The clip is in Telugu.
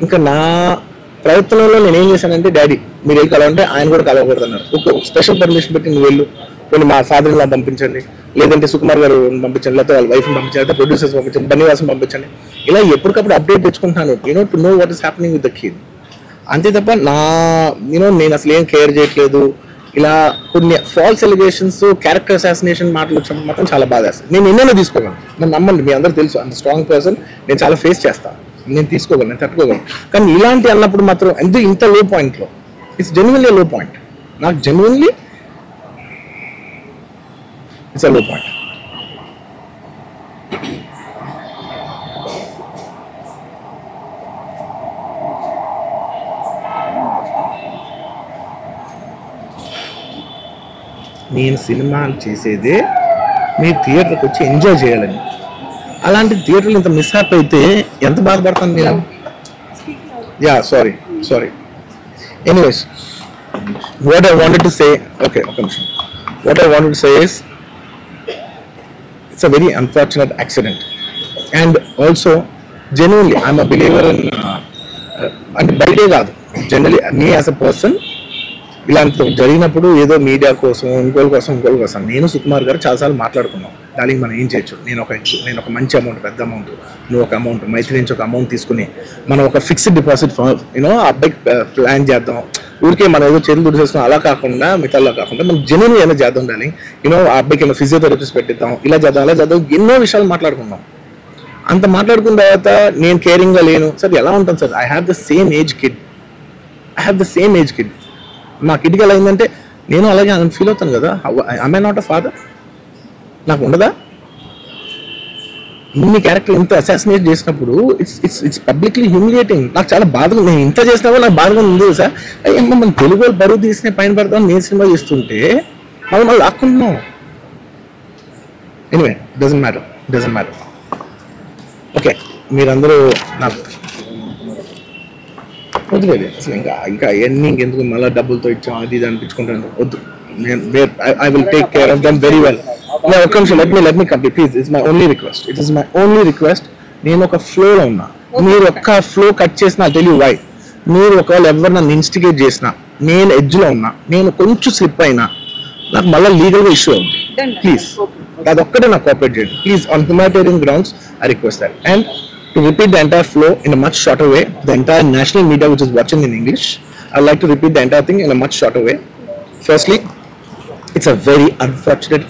ఇంకా నా ప్రయత్నంలో నేను ఏం చేశానంటే, డాడీ మీరు వెళ్ళి కలవంటే ఆయన కూడా కలవకూడదన్నారు. ఒక స్పెషల్ పర్మిషన్ పెట్టి నువ్వు వెళ్ళు, కొన్ని మా ఫాదర్ ఇలా పంపించండి, లేదంటే సుకుమార్ గారు పంపించండి, లేకపోతే వాళ్ళ వైఫ్ని పంపించండి, లేకపోతే ప్రొడ్యూసర్స్ పంపించండి, బన్నీవాసం పంపించండి. ఇలా ఎప్పటికప్పుడు అప్డేట్ తెచ్చుకుంటున్నాను, to know what is happening with the kid. అంతే తప్ప నేను అసలు ఏం కేర్ చేయట్లేదు. ఇలా కొన్ని ఫాల్స్ ఎలిగేషన్స్, క్యారెక్టర్ అసాసినేషన్ మాటలు వచ్చినప్పుడు మాత్రం చాలా బాధ వేస్తుంది. నేను ఎన్నైనా తీసుకోగలను, నన్ను నమ్మండి, మీ అందరూ తెలుసు, అంత స్ట్రాంగ్ పర్సన్, నేను చాలా ఫేస్ చేస్తాను, నేను తీసుకోగలను, నేను తట్టుకోగలను. కానీ ఇలాంటి అన్నప్పుడు మాత్రం ఇంత లో పాయింట్లో, ఇట్స్ జెన్యున్లీ లో పాయింట్, నాకు జెన్యున్లీ ఇట్స్ అ లో పాయింట్. నేను సినిమాలు చేసేదే మీ థియేటర్కి వచ్చి ఎంజాయ్ చేయాలని. అలాంటి థియేటర్లు ఇంత మిస్హాప్ అయితే ఎంత బాధపడతాను నేను. Yeah sorry anyways, what I wanted to say, okay ఒక నిమిషం, what I wanted to say is it's a very unfortunate accident. And also genuinely I'm a believer in, అంటే బయటే కాదు, generally me as a person ఇలాంటి జరిగినప్పుడు ఏదో మీడియా కోసం ఇంకోళ్ళ కోసం నేను సుకుమార్ గారు చాలాసార్లు మాట్లాడుకున్నాం, దానికి మనం ఏం చేయొచ్చు, నేను ఒక మంచి అమౌంట్, పెద్ద అమౌంట్, నువ్వు ఒక అమౌంట్, మైత్రి నుంచి ఒక అమౌంట్ తీసుకుని మనం ఒక ఫిక్స్డ్ డిపాజిట్ ఆ అబ్బాయికి ప్లాన్ చేద్దాం. ఊరికే మనం ఏదో చేతులు దుడిసేసుకున్నాం అలా కాకుండా, మిగతాలో కాకుండా మనం జెన్యూన్ ఏమైనా చేద్దాం దాన్ని, ఆ అబ్బాయికి ఏమైనా ఫిజియోథెరపిస్ట్ పెట్టిద్దాం, ఇలా చేద్దాం అలా చేద్దాం, ఎన్నో విషయాలు మాట్లాడుకున్నాం. అంత మాట్లాడుకున్న తర్వాత నేను కేరింగ్గా లేను సార్, ఎలా ఉంటాను sir, I have the same age kid, మా కిడ్కి ఎలా అయిందంటే నేను అలాగే ఫీల్ అవుతాను కదా. ఐ నాట్ అ ఫాదర్, నాకు ఉండదా? ఇన్ని క్యారెక్టర్ ఇంత అసాసినేట్ చేసినప్పుడు ఇట్స్ పబ్లిక్లీ హ్యూమిలియేటింగ్. నాకు చాలా బాధగా, నేను ఇంత చేసినా నాకు బాధగా ఉంది సార్. అయ్యమ్మ మన తెలుగు వాళ్ళు బరువు తీసిన పైన పడతాం, నేను సినిమా చేస్తుంటే మనం లాక్కుంటున్నాం. Anyway doesn't matter. ఓకే, మీరందరూ నాకు వద్దులేదు అసలు, ఇంకా అవన్నీ ఇంకెందుకు మళ్ళీ డబ్బులతో ఇచ్చాం అది ఇది అనిపించుకుంటాను, వద్దు. I will take care of them very well. No, let me complete, please. It's my only request. నేను ఒక ఫ్లోలో ఉన్నా, మీరు ఒక్క ఫ్లో కట్ చేసినా I'll tell you why. మీరు ఒకవేళ ఎవరు నన్ను ఇన్స్టిగేట్ చేసినా, నేను ఎడ్జ్లో ఉన్నా, నేను కొంచెం స్లిప్ అయినా నాకు మళ్ళీ లీగల్గా ఇష్యూ అవుతుంది. ప్లీజ్ అదొక్కటే నాకు కోఆపరేట్ చేయండి please. On humanitarian grounds I request that. And to repeat the entire flow in a much shorter way, the entire national media which is watching in English, I'd like to repeat the entire thing in a much shorter way. Firstly, it's a very unfortunate